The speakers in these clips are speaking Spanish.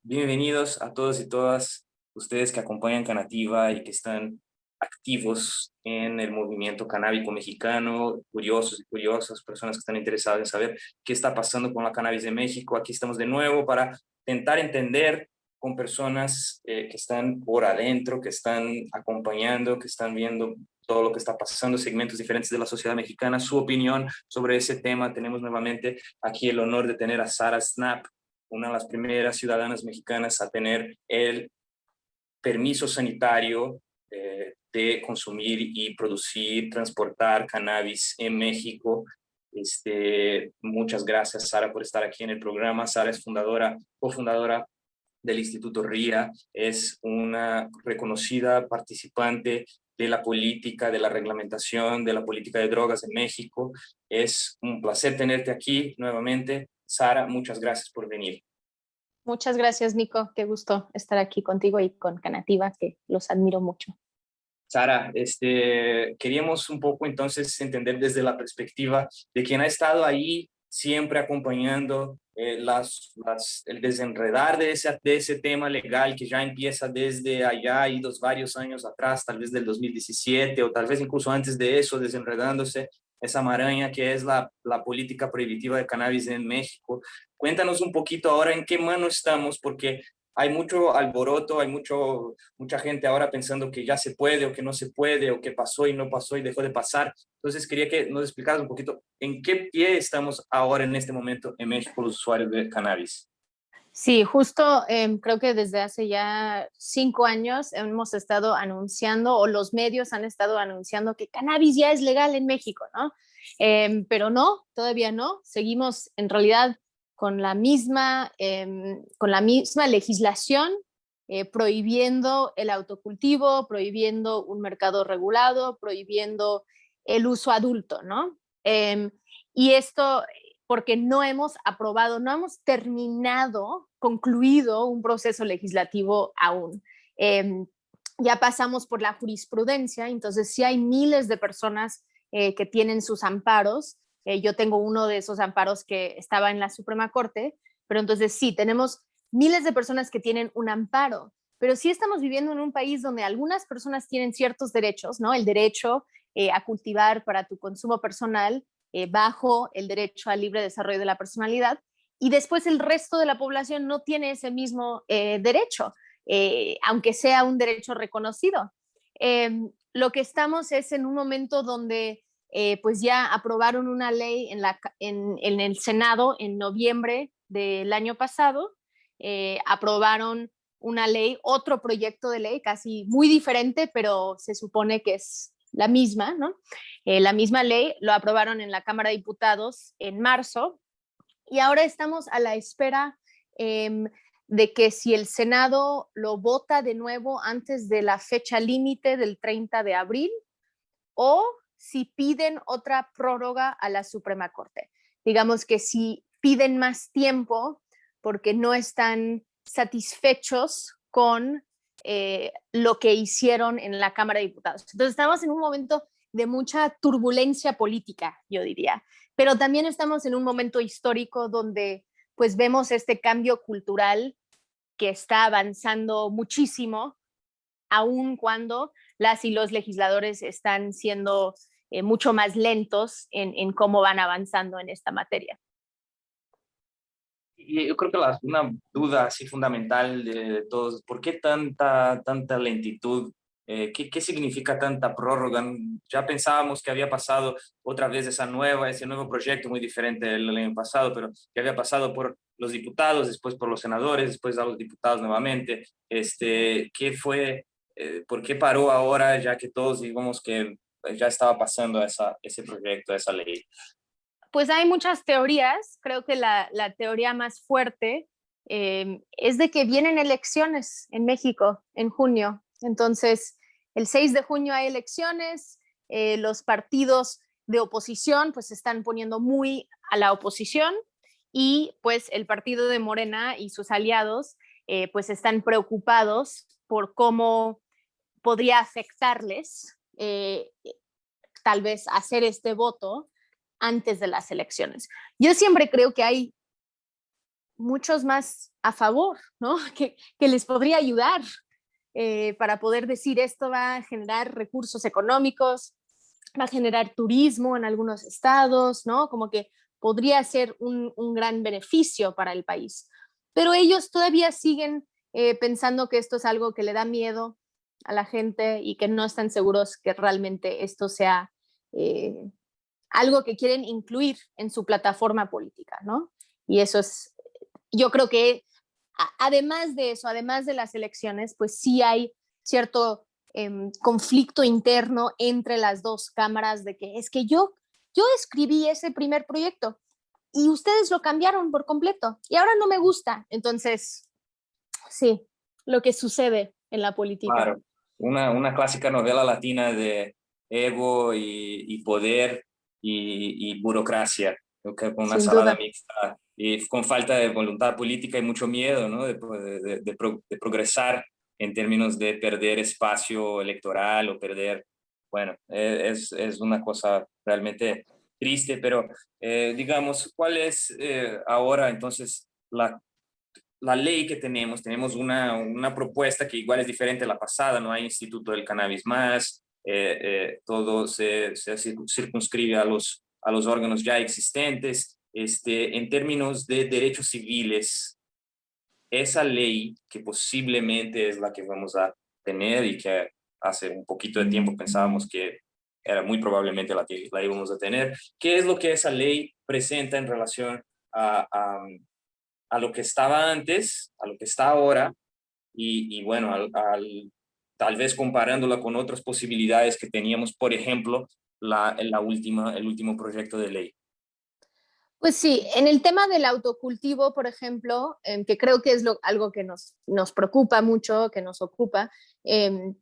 Bienvenidos a todos y todas ustedes que acompañan Canativa y que están activos en el movimiento canábico mexicano, curiosos y curiosas, personas que están interesadas en saber qué está pasando con la cannabis de México. Aquí estamos de nuevo para intentar entender con personas que están por adentro, que están acompañando, que están viendo todo lo que está pasando, segmentos diferentes de la sociedad mexicana, su opinión sobre ese tema. Tenemos nuevamente aquí el honor de tener a Sara Snap, una de las primeras ciudadanas mexicanas a tener el permiso sanitario de consumir y producir, transportar cannabis en México. Muchas gracias, Sara, por estar aquí en el programa. Sara es cofundadora del Instituto RIA, es una reconocida participante de la política, de la reglamentación, de la política de drogas en México. Es un placer tenerte aquí nuevamente. Sara, muchas gracias por venir. Muchas gracias, Nico. Qué gusto estar aquí contigo y con Canativa, que los admiro mucho. Sara, queríamos un poco entonces entender desde la perspectiva de quien ha estado ahí siempre acompañando el desenredar de ese tema legal que ya empieza desde allá y varios años atrás, tal vez del 2017 o tal vez incluso antes de eso, desenredándose esa maraña que es la política prohibitiva de cannabis en México. Cuéntanos un poquito ahora en qué mano estamos, porque hay mucho alboroto, hay mucha gente ahora pensando que ya se puede o que no se puede, o que pasó y no pasó y dejó de pasar. Entonces quería que nos explicaras un poquito en qué pie estamos ahora en este momento en México los usuarios de cannabis. Sí, justo creo que desde hace ya 5 años hemos estado anunciando, o los medios han estado anunciando que cannabis ya es legal en México, ¿no? Pero no, todavía no. Seguimos en realidad con la misma legislación, prohibiendo el autocultivo, prohibiendo un mercado regulado, prohibiendo el uso adulto, ¿no? Y esto porque no hemos aprobado, no hemos concluido un proceso legislativo aún. Ya pasamos por la jurisprudencia, entonces sí hay miles de personas que tienen sus amparos. Yo tengo uno de esos amparos que estaba en la Suprema Corte, pero entonces sí, tenemos miles de personas que tienen un amparo, pero sí estamos viviendo en un país donde algunas personas tienen ciertos derechos, ¿no? El derecho a cultivar para tu consumo personal, bajo el derecho al libre desarrollo de la personalidad, y después el resto de la población no tiene ese mismo derecho, aunque sea un derecho reconocido. Lo que estamos es en un momento donde pues ya aprobaron una ley en el Senado en noviembre del año pasado, aprobaron una ley, otro proyecto de ley casi muy diferente, pero se supone que es la misma, ¿no? La misma ley lo aprobaron en la Cámara de Diputados en marzo, y ahora estamos a la espera de que si el Senado lo vota de nuevo antes de la fecha límite del 30 de abril, o si piden otra prórroga a la Suprema Corte. Digamos que si piden más tiempo porque no están satisfechos con lo que hicieron en la Cámara de Diputados. Entonces estamos en un momento de mucha turbulencia política, yo diría, pero también estamos en un momento histórico donde pues vemos este cambio cultural que está avanzando muchísimo, aun cuando las y los legisladores están siendo mucho más lentos en cómo van avanzando en esta materia. Y yo creo que una duda así fundamental de todos, ¿por qué tanta lentitud? ¿Qué significa tanta prórroga? Ya pensábamos que había pasado otra vez ese nuevo proyecto muy diferente del año pasado, pero que había pasado por los diputados, después por los senadores, después a los diputados nuevamente. ¿Qué fue? ¿Por qué paró ahora, ya que todos digamos que ya estaba pasando ese proyecto, esa ley? Pues hay muchas teorías. Creo que la teoría más fuerte es de que vienen elecciones en México en junio. Entonces, el 6 de junio hay elecciones, los partidos de oposición pues se están poniendo muy a la oposición, y pues el partido de Morena y sus aliados pues están preocupados por cómo podría afectarles tal vez hacer este voto antes de las elecciones. Yo siempre creo que hay muchos más a favor, ¿no? Que les podría ayudar para poder decir esto va a generar recursos económicos, va a generar turismo en algunos estados, ¿no? Como que podría ser un gran beneficio para el país. Pero ellos todavía siguen pensando que esto es algo que le da miedo a la gente y que no están seguros que realmente esto sea eh, algo que quieren incluir en su plataforma política, ¿no? Y eso es, yo creo que además de eso, además de las elecciones, pues sí hay cierto conflicto interno entre las dos cámaras de que es que yo escribí ese primer proyecto y ustedes lo cambiaron por completo y ahora no me gusta. Entonces, sí, lo que sucede en la política. Claro, una clásica novela latina de ego y poder y burocracia, creo que con una Sin ensalada duda. mixta y con falta de voluntad política y mucho miedo, ¿no? De progresar en términos de perder espacio electoral o perder, bueno, es una cosa realmente triste, pero digamos, ¿cuál es ahora entonces la ley que tenemos una propuesta que igual es diferente a la pasada, no hay Instituto del Cannabis más, todo se circunscribe a los órganos ya existentes. En términos de derechos civiles, esa ley que posiblemente es la que vamos a tener y que hace un poquito de tiempo pensábamos que era muy probablemente la que la íbamos a tener, ¿qué es lo que esa ley presenta en relación a lo que estaba antes, a lo que está ahora, y bueno, tal vez comparándola con otras posibilidades que teníamos, por ejemplo, el último proyecto de ley? Pues sí, en el tema del autocultivo, por ejemplo, que creo que es algo que nos preocupa mucho, que nos ocupa, eh,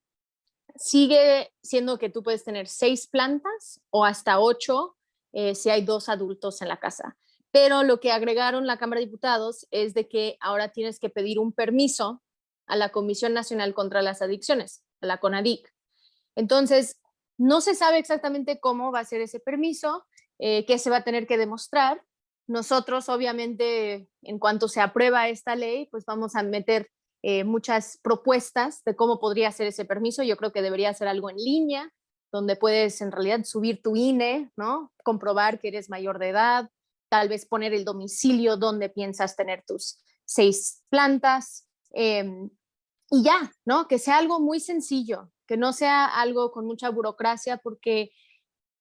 sigue siendo que tú puedes tener 6 plantas o hasta 8 si hay 2 adultos en la casa. Pero lo que agregaron la Cámara de Diputados es de que ahora tienes que pedir un permiso a la Comisión Nacional contra las Adicciones, a la CONADIC. Entonces, no se sabe exactamente cómo va a ser ese permiso, qué se va a tener que demostrar. Nosotros, obviamente, en cuanto se aprueba esta ley, pues vamos a meter muchas propuestas de cómo podría ser ese permiso. Yo creo que debería ser algo en línea, donde puedes en realidad subir tu INE, ¿no? Comprobar que eres mayor de edad, tal vez poner el domicilio donde piensas tener tus 6 plantas. Y ya, ¿no? Que sea algo muy sencillo, que no sea algo con mucha burocracia, porque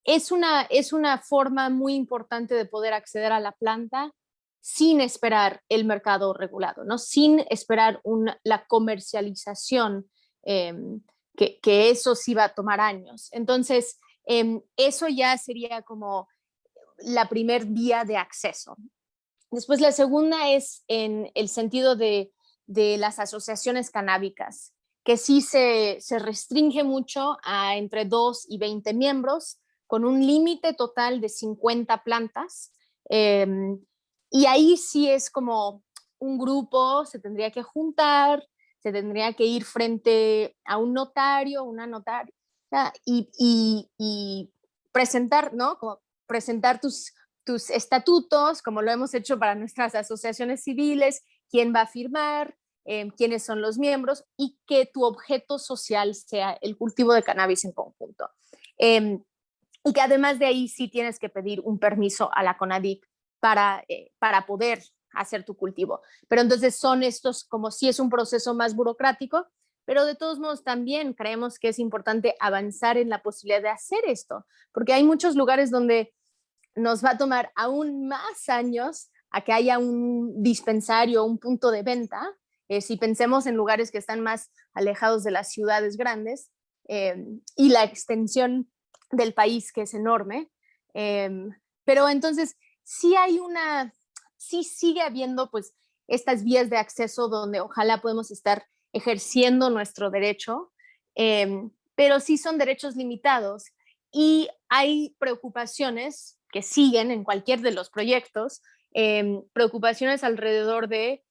es una forma muy importante de poder acceder a la planta sin esperar el mercado regulado, ¿no? Sin esperar la comercialización, eh, que eso sí va a tomar años. Entonces, eso ya sería como la primer vía de acceso. Después, la segunda es en el sentido de las asociaciones canábicas, que sí se restringe mucho a entre 2 y 20 miembros, con un límite total de 50 plantas. Eh, y ahí sí es como un grupo, se tendría que juntar, se tendría que ir frente a un notario, una notaria, y presentar, ¿no? Como presentar tus estatutos, como lo hemos hecho para nuestras asociaciones civiles, quién va a firmar, quiénes son los miembros y que tu objeto social sea el cultivo de cannabis en conjunto. Y que además de ahí sí tienes que pedir un permiso a la CONADIC para poder hacer tu cultivo. Pero entonces son estos, como si es un proceso más burocrático, pero de todos modos también creemos que es importante avanzar en la posibilidad de hacer esto, porque hay muchos lugares donde nos va a tomar aún más años a que haya un dispensario, un punto de venta. Si pensemos en lugares que están más alejados de las ciudades grandes y la extensión del país que es enorme. Pero entonces sí sigue habiendo pues estas vías de acceso donde ojalá podemos estar ejerciendo nuestro derecho, pero sí son derechos limitados y hay preocupaciones que siguen en cualquier de los proyectos, preocupaciones alrededor de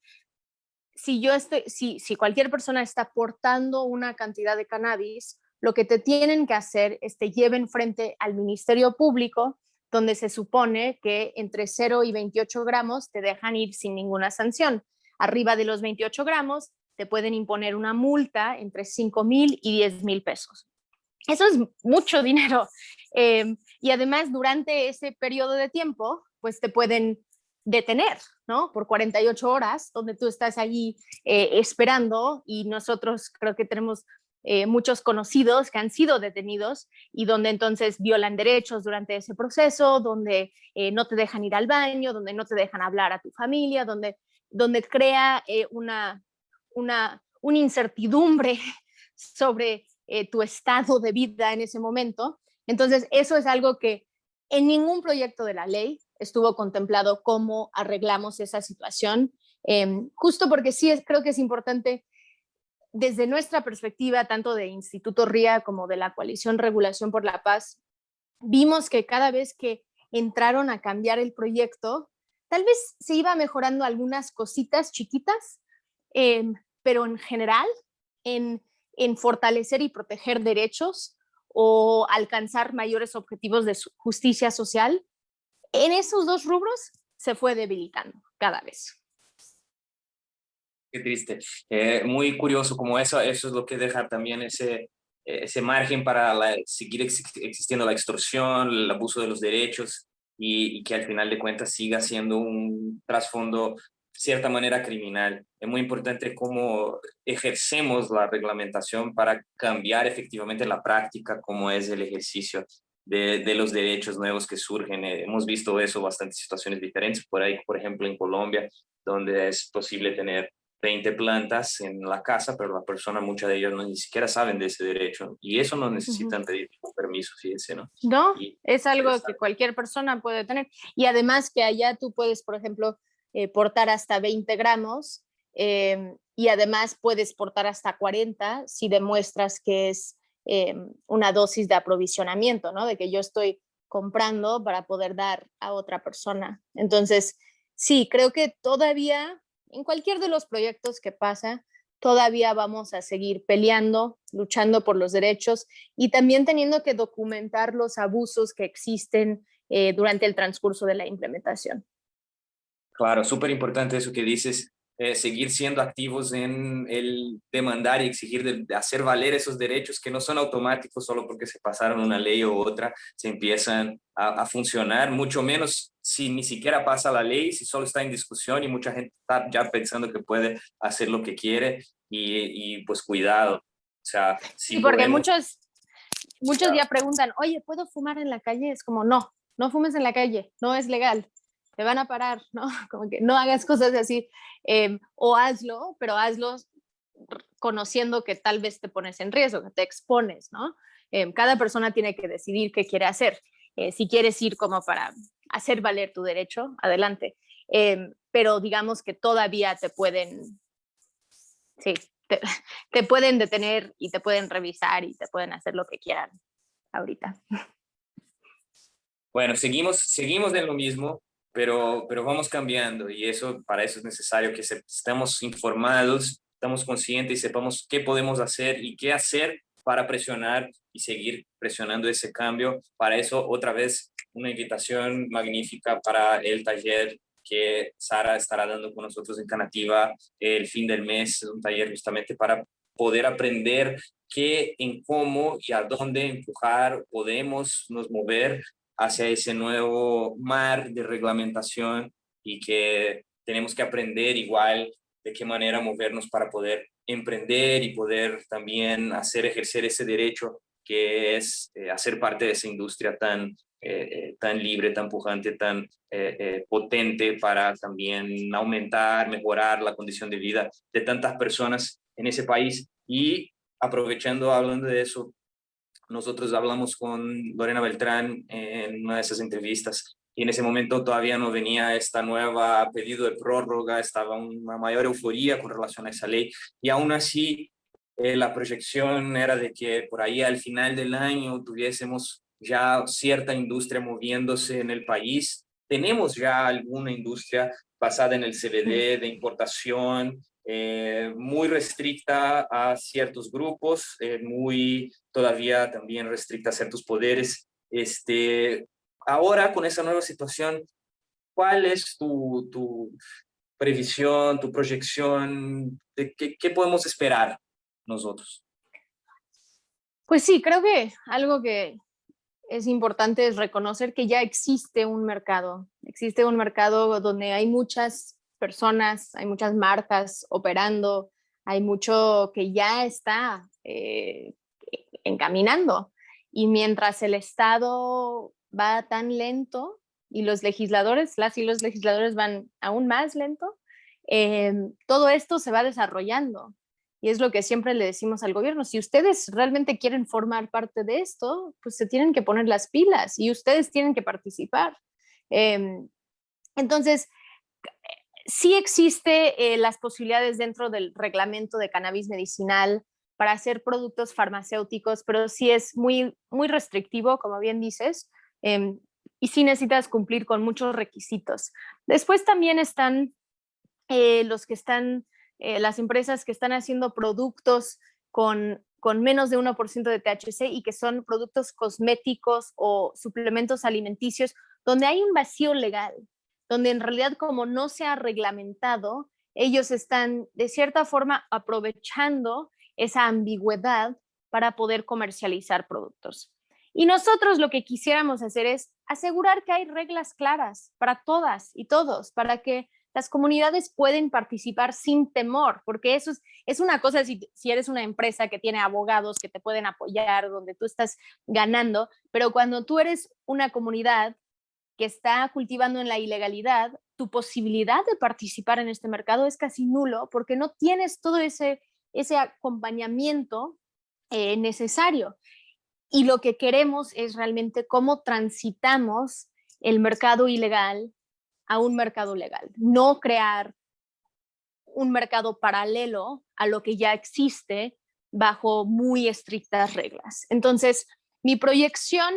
si cualquier persona está aportando una cantidad de cannabis, lo que te tienen que hacer es te lleven frente al Ministerio Público, donde se supone que entre 0 y 28 gramos te dejan ir sin ninguna sanción. Arriba de los 28 gramos te pueden imponer una multa entre 5,000 y 10,000 pesos. Eso es mucho dinero. Y además, durante ese periodo de tiempo, pues te pueden detener, ¿no? Por 48 horas, donde tú estás allí esperando, y nosotros creo que tenemos muchos conocidos que han sido detenidos y donde entonces violan derechos durante ese proceso, donde no te dejan ir al baño, donde no te dejan hablar a tu familia, donde crea una incertidumbre sobre tu estado de vida en ese momento. Entonces, eso es algo que en ningún proyecto de la ley estuvo contemplado cómo arreglamos esa situación, justo porque sí creo que es importante desde nuestra perspectiva, tanto de Instituto RIA como de la Coalición Regulación por la Paz. Vimos que cada vez que entraron a cambiar el proyecto, tal vez se iba mejorando algunas cositas chiquitas, pero en general, en fortalecer y proteger derechos o alcanzar mayores objetivos de justicia social, en esos dos rubros se fue debilitando cada vez. Qué triste. Muy curioso como eso es lo que deja también ese margen para seguir existiendo la extorsión, el abuso de los derechos y que al final de cuentas siga siendo un trasfondo, de cierta manera, criminal. Es muy importante cómo ejercemos la reglamentación para cambiar efectivamente la práctica, como es el ejercicio de los derechos nuevos que surgen. Hemos visto eso, bastantes situaciones diferentes por ahí, por ejemplo, en Colombia, donde es posible tener 20 plantas en la casa, pero la persona, muchas de ellas no ni siquiera saben de ese derecho y eso no necesitan pedir ningún permiso, fíjense, ¿no? No, Y es algo que cualquier persona puede tener. Y además que allá tú puedes, por ejemplo, portar hasta 20 gramos y además puedes portar hasta 40 si demuestras que es una dosis de aprovisionamiento, ¿no? De que yo estoy comprando para poder dar a otra persona. Entonces, sí, creo que todavía en cualquier de los proyectos que pasa, todavía vamos a seguir peleando, luchando por los derechos y también teniendo que documentar los abusos que existen durante el transcurso de la implementación. claro, súper importante eso que dices, seguir siendo activos en el demandar y exigir de hacer valer esos derechos que no son automáticos solo porque se pasaron una ley u otra, se empiezan a funcionar, mucho menos si ni siquiera pasa la ley, si solo está en discusión y mucha gente está ya pensando que puede hacer lo que quiere y pues cuidado. O sea, Sí, si porque podemos. muchos ya preguntan, oye, ¿puedo fumar en la calle? Es como, no, no fumes en la calle, no es legal, te van a parar, ¿no? Como que no hagas cosas así, o hazlo, pero hazlo conociendo que tal vez te pones en riesgo, que te expones, ¿no? Cada persona tiene que decidir qué quiere hacer. Si quieres ir como para hacer valer tu derecho, adelante. Pero digamos que todavía te pueden, sí, te, te pueden detener y te pueden revisar y te pueden hacer lo que quieran ahorita. Bueno, seguimos en lo mismo, pero vamos cambiando y eso, para eso es necesario que estemos informados, estamos conscientes y sepamos qué podemos hacer y qué hacer para presionar y seguir presionando ese cambio. Para eso, otra vez, una invitación magnífica para el taller que Sara estará dando con nosotros en Canativa el fin del mes, un taller justamente para poder aprender qué, en cómo y a dónde empujar podemos nos mover hacia ese nuevo mar de reglamentación y que tenemos que aprender igual de qué manera movernos para poder emprender y poder también ejercer ese derecho que es hacer parte de esa industria tan libre, tan pujante, tan potente para también aumentar, mejorar la condición de vida de tantas personas en ese país. Y aprovechando, hablando de eso, nosotros hablamos con Lorena Beltrán en una de esas entrevistas y en ese momento todavía no venía esta nueva pedido de prórroga, estaba una mayor euforía con relación a esa ley y aún así la proyección era de que por ahí al final del año tuviésemos ya cierta industria moviéndose en el país. Tenemos ya alguna industria basada en el CBD de importación, muy restricta a ciertos grupos, muy todavía también restricta a ciertos poderes. ahora con esa nueva situación, ¿cuál es tu previsión, tu proyección de qué podemos esperar nosotros? Pues sí, creo que algo que es importante es reconocer que ya existe un mercado donde hay muchas personas, hay muchas marcas operando, hay mucho que ya está encaminando. Y mientras el Estado va tan lento y los legisladores, las y los legisladores van aún más lento, todo esto se va desarrollando. Y es lo que siempre le decimos al gobierno, si ustedes realmente quieren formar parte de esto, pues se tienen que poner las pilas y ustedes tienen que participar. Eh, entonces, sí existe las posibilidades dentro del reglamento de cannabis medicinal para hacer productos farmacéuticos, pero sí es muy, muy restrictivo, como bien dices, y sí necesitas cumplir con muchos requisitos. Después también están los que están, las empresas que están haciendo productos con menos de 1% de THC y que son productos cosméticos o suplementos alimenticios, donde hay un vacío legal, donde en realidad como no se ha reglamentado, ellos están de cierta forma aprovechando esa ambigüedad para poder comercializar productos. Y nosotros lo que quisiéramos hacer es asegurar que hay reglas claras para todas y todos, para que las comunidades pueden participar sin temor, porque eso es una cosa si eres una empresa que tiene abogados que te pueden apoyar, donde tú estás ganando, pero cuando tú eres una comunidad que está cultivando en la ilegalidad, tu posibilidad de participar en este mercado es casi nulo porque no tienes todo ese acompañamiento necesario. Y lo que queremos es realmente cómo transitamos el mercado ilegal a un mercado legal, no crear un mercado paralelo a lo que ya existe bajo muy estrictas reglas. Entonces, mi proyección,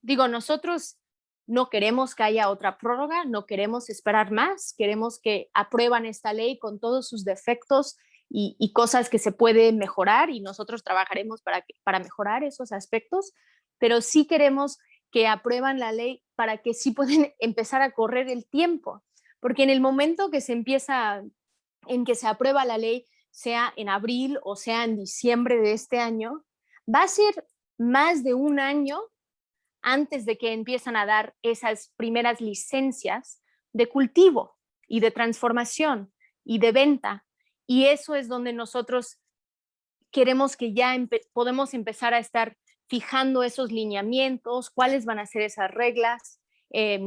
digo, nosotros no queremos que haya otra prórroga, no queremos esperar más, queremos que aprueban esta ley con todos sus defectos y cosas que se pueden mejorar y nosotros trabajaremos para mejorar esos aspectos, pero sí queremos que aprueban la ley para que sí pueden empezar a correr el tiempo, porque en el momento que se empieza, en que se aprueba la ley, sea en abril o sea en diciembre de este año, va a ser más de un año antes de que empiezan a dar esas primeras licencias de cultivo y de transformación y de venta. Y eso es donde nosotros queremos que ya podemos empezar a estar fijando esos lineamientos, cuáles van a ser esas reglas. Eh,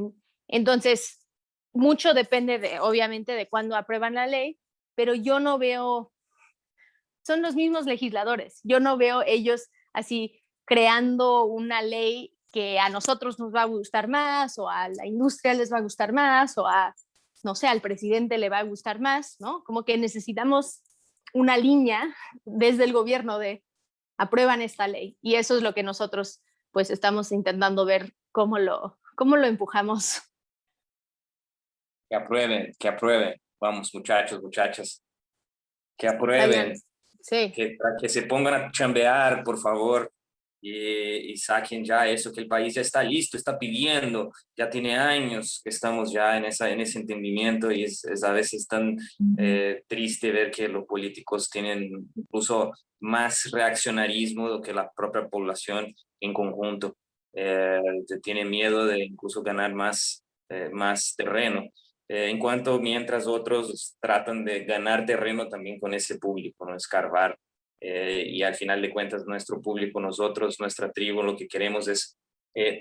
entonces, mucho depende de, obviamente, de cuándo aprueban la ley, pero yo no veo, son los mismos legisladores, yo no veo ellos así creando una ley que a nosotros nos va a gustar más o a la industria les va a gustar más o a, no sé, al presidente le va a gustar más, ¿no? Como que necesitamos una línea desde el gobierno de aprueban esta ley y eso es lo que nosotros pues estamos intentando ver cómo lo empujamos. Que aprueben, que aprueben. Vamos, muchachos, muchachas, que Está bien, aprueben, sí. que se pongan a chambear, por favor, y saquen ya eso que el país ya está listo, está pidiendo, ya tiene años que estamos ya en ese entendimiento y es a veces tan triste ver que los políticos tienen incluso más reaccionarismo que la propia población en conjunto. Tiene miedo de incluso ganar más terreno. En cuanto mientras otros tratan de ganar terreno también con ese público, no escarbar. Y al final de cuentas nuestro público, nosotros, nuestra tribu, lo que queremos es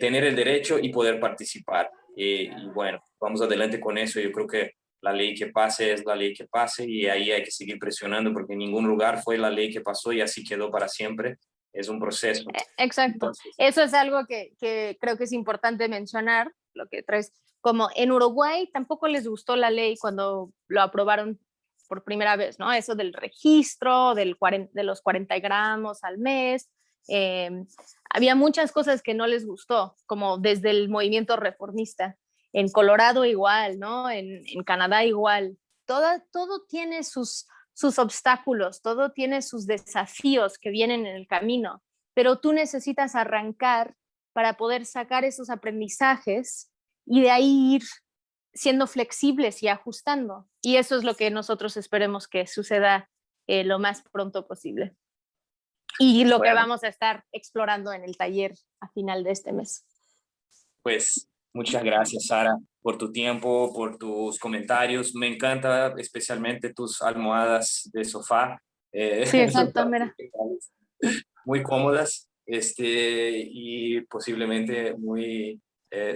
tener el derecho y poder participar. Y bueno, vamos adelante con eso. Yo creo que la ley que pase es la ley que pase y ahí hay que seguir presionando porque en ningún lugar fue la ley que pasó y así quedó para siempre. Es un proceso. Exacto. Entonces, Eso es algo que creo que es importante mencionar, lo que traes. Como en Uruguay tampoco les gustó la ley cuando lo aprobaron por primera vez, ¿no? Eso del registro, de los 40 gramos al mes. Eh, había muchas cosas que no les gustó, como desde el movimiento reformista. En Colorado igual, ¿no? En Canadá igual. Todo tiene sus obstáculos, todo tiene sus desafíos que vienen en el camino, pero tú necesitas arrancar para poder sacar esos aprendizajes y de ahí ir siendo flexibles y ajustando. Y eso es lo que nosotros esperemos que suceda lo más pronto posible. Y lo que vamos a estar explorando en el taller a final de este mes. Pues muchas gracias, Sara, por tu tiempo, por tus comentarios. Me encanta especialmente tus almohadas de sofá. Sí, exacto, mira. Muy cómodas, y posiblemente muy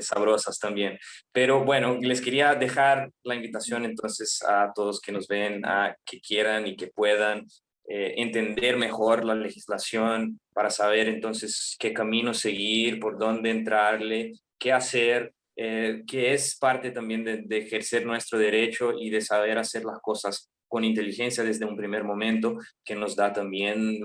sabrosas también. Pero bueno, les quería dejar la invitación entonces a todos que nos ven, a que quieran y que puedan entender mejor la legislación para saber entonces qué camino seguir, por dónde entrarle, qué hacer, que es parte también de ejercer nuestro derecho y de saber hacer las cosas con inteligencia desde un primer momento, que nos da también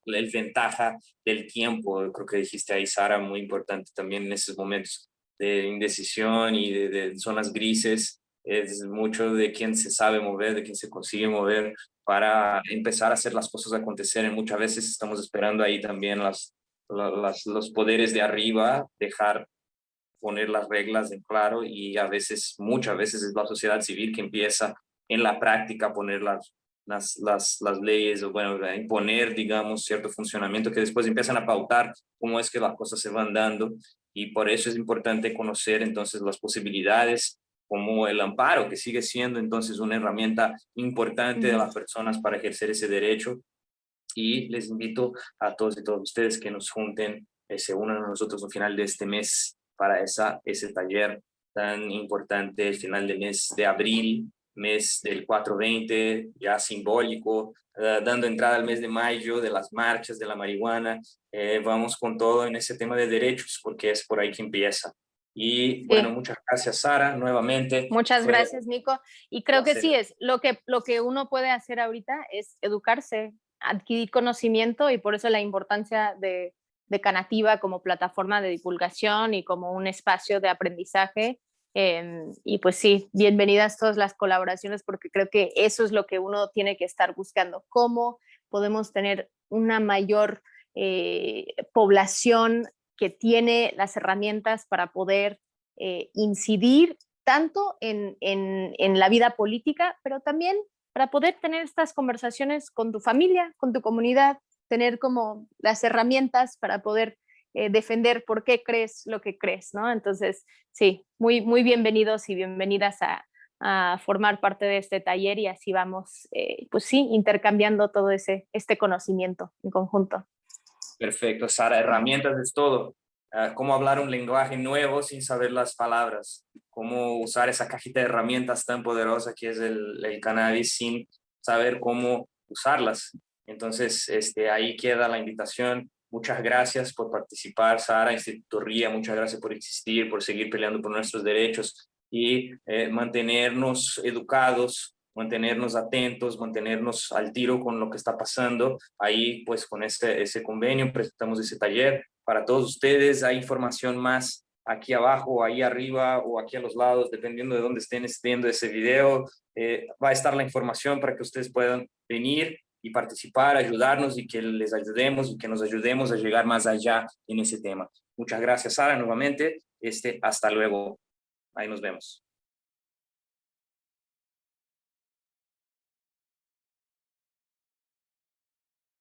el ventaja del tiempo. Creo que dijiste ahí, Sara, muy importante también en esos momentos de indecisión y de zonas grises. Es mucho de quién se sabe mover, de quién se consigue mover para empezar a hacer las cosas acontecer. Y muchas veces estamos esperando ahí también los poderes de arriba, poner las reglas en claro, y muchas veces es la sociedad civil que empieza en la práctica a poner las leyes, o bueno, a imponer, digamos, cierto funcionamiento que después empiezan a pautar cómo es que las cosas se van dando. Y por eso es importante conocer entonces las posibilidades, como el amparo, que sigue siendo entonces una herramienta importante de las personas para ejercer ese derecho. Y les invito a todos y todas ustedes que nos junten, se unan a nosotros al final de este mes para ese taller tan importante, el final del mes de abril, mes del 420, ya simbólico, dando entrada al mes de mayo, de las marchas, de la marihuana. Vamos con todo en ese tema de derechos, porque es por ahí que empieza. Y bueno, muchas gracias, Sara, nuevamente. Muchas gracias, Nico. Y creo que sí, es lo que uno puede hacer ahorita es educarse, adquirir conocimiento, y por eso la importancia de Canativa como plataforma de divulgación y como un espacio de aprendizaje. Y pues sí, bienvenidas todas las colaboraciones, porque creo que eso es lo que uno tiene que estar buscando, cómo podemos tener una mayor población que tiene las herramientas para poder incidir tanto en la vida política, pero también para poder tener estas conversaciones con tu familia, con tu comunidad, tener como las herramientas para poder defender por qué crees lo que crees, ¿no? Entonces, sí, muy, muy bienvenidos y bienvenidas a formar parte de este taller, y así vamos, pues sí, intercambiando todo este conocimiento en conjunto. Perfecto, Sara, herramientas es todo. Cómo hablar un lenguaje nuevo sin saber las palabras, cómo usar esa cajita de herramientas tan poderosa que es el cannabis sin saber cómo usarlas. Entonces, ahí queda la invitación. Muchas gracias por participar, Sara, Instituto RIA, muchas gracias por existir, por seguir peleando por nuestros derechos y mantenernos educados, mantenernos atentos, mantenernos al tiro con lo que está pasando. Ahí, pues, con ese convenio, presentamos ese taller para todos ustedes. Hay información más aquí abajo, ahí arriba o aquí a los lados, dependiendo de dónde estén viendo ese video. Va a estar la información para que ustedes puedan venir y participar, ayudarnos, y que les ayudemos y que nos ayudemos a llegar más allá en ese tema. Muchas gracias, Sara, nuevamente. Hasta luego. Ahí nos vemos.